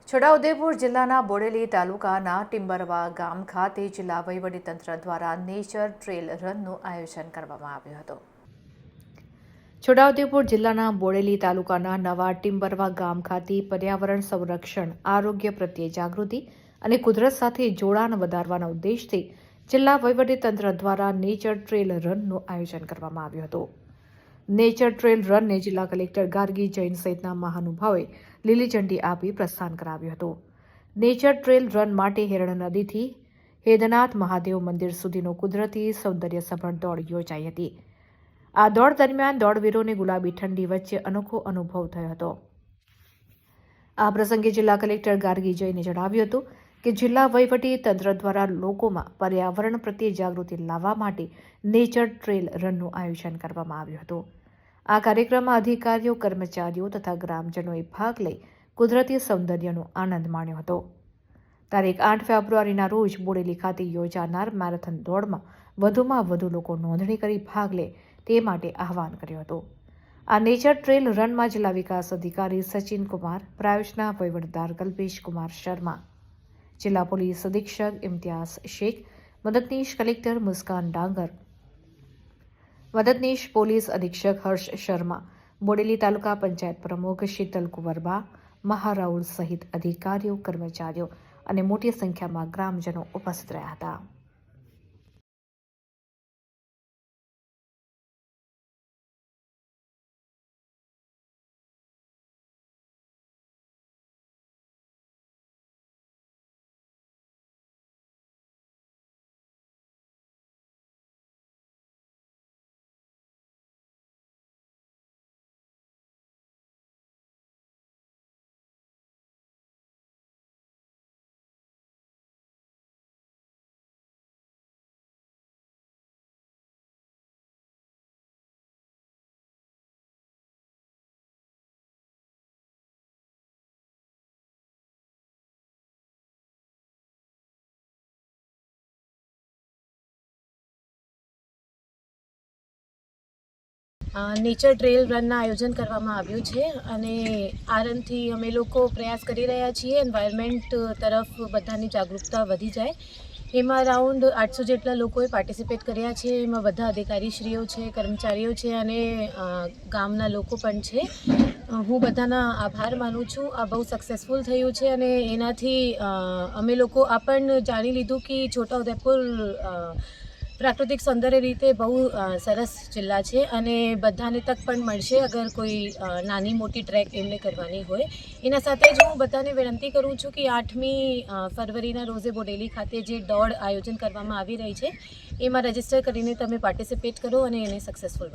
છોટાઉદેપુર જિલ્લાના બોડેલી તાલુકાના ટિમ્બરવા ગામ ખાતે જિલ્લા વહીવટીતંત્ર દ્વારા નેચર ટ્રેલ રનનું આયોજન કરવામાં આવ્યું હતું। છોટાઉદેપુર જિલ્લાના બોડેલી તાલુકાના નવા ટિમ્બરવા ગામ ખાતે પર્યાવરણ સંરક્ષણ, આરોગ્ય પ્રત્યે જાગૃતિ અને કુદરત સાથે જોડાણ વધારવાના ઉદ્દેશથી જિલ્લા વહીવટીતંત્ર દ્વારા નેચર ટ્રેલ રનનું આયોજન કરવામાં આવ્યું હતું। નેચર ટ્રેલ રનને જિલ્લા કલેક્ટર ગાર્ગી જૈન સહિતના મહાનુભાવોએ લીલી ઝંડી આપી પ્રસ્થાન કરાવ્યું હતું। નેચર ટ્રેલ રન માટે હેરણ નદીથી હેદનાથ મહાદેવ મંદિર સુધીનો કુદરતી સૌંદર્ય સભર દોડ યોજાઈ હતી। આ દોડ દરમિયાન દોડવીરોને ગુલાબી ઠંડી વચ્ચે અનોખો અનુભવ થયો હતો। આ પ્રસંગે જિલ્લા કલેક્ટર ગાર્ગી જૈને જણાવ્યું હતું કે જિલ્લા વહીવટી તંત્ર દ્વારા લોકોમાં પર્યાવરણ પ્રત્યે જાગૃતિ લાવવા માટે નેચર ટ્રેલ રનનું આયોજન કરવામાં આવ્યું હતું। આ કાર્યક્રમમાં અધિકારીઓ, કર્મચારીઓ તથા ગ્રામજનોએ ભાગ લઈ કુદરતી સૌંદર્યનો આનંદ માણ્યો હતો। તારીખ 8 ફેબ્રુઆરીના રોજ બોડેલી ખાતે યોજાનાર મેરેથોન દોડમાં વધુમાં વધુ લોકો નોંધણી કરી ભાગ લે તે માટે આહવાન કર્યું હતું। આ નેચર ટ્રેલ રનમાં જિલ્લા વિકાસ અધિકારી સચિન કુમાર, પ્રાયોજના વહીવટદાર કલ્પેશ કુમાર શર્મા, જિલ્લા પોલીસ અધિક્ષક ઇમ્તિયાઝ શેખ, મદદનીશ કલેક્ટર મુસ્કાન ડાંગર, મદદનીશ પોલીસ અધિક્ષક હર્ષ શર્મા, બોડેલી તાલુકા પંચાયત પ્રમુખ શીતલ કુંવરબા, મહારાઉલ સહિત અધિકારીઓ, કર્મચારીઓ અને મોટી સંખ્યામાં ગ્રામજનો ઉપસ્થિત રહ્યા હતા। નેચર ટ્રેલ રનના આયોજન કરવામાં આવ્યું છે અને આ રનથી અમે લોકો પ્રયાસ કરી રહ્યા છીએ એન્વાયરમેન્ટ તરફ બધાની જાગૃતતા વધી જાય। એમાં અરાઉન્ડ 800 જેટલા લોકોએ પાર્ટિસિપેટ કર્યા છે। એમાં બધા અધિકારીશ્રીઓ છે, કર્મચારીઓ છે અને ગામના લોકો પણ છે। હું બધાના આભાર માનું છું। આ બહુ સક્સેસફુલ થયું છે અને એનાથી અમે લોકો આ પણ જાણી લીધું કે છોટાઉદેપુર પ્રાકૃતિક સૌંદર્ય રીતે બહુ સરસ જિલ્લા છે અને બધાને તક પણ મળશે અગર કોઈ નાની મોટી ટ્રેક એમને કરવાની હોય। એના સાથે જ હું બધાને વિનંતી કરું છું કે 8મી ફરવરીના રોજે બોડેલી ખાતે જે દોડ આયોજન કરવામાં આવી રહી છે એમાં રજીસ્ટર કરીને તમે પાર્ટિસિપેટ કરો અને એને સક્સેસફુલ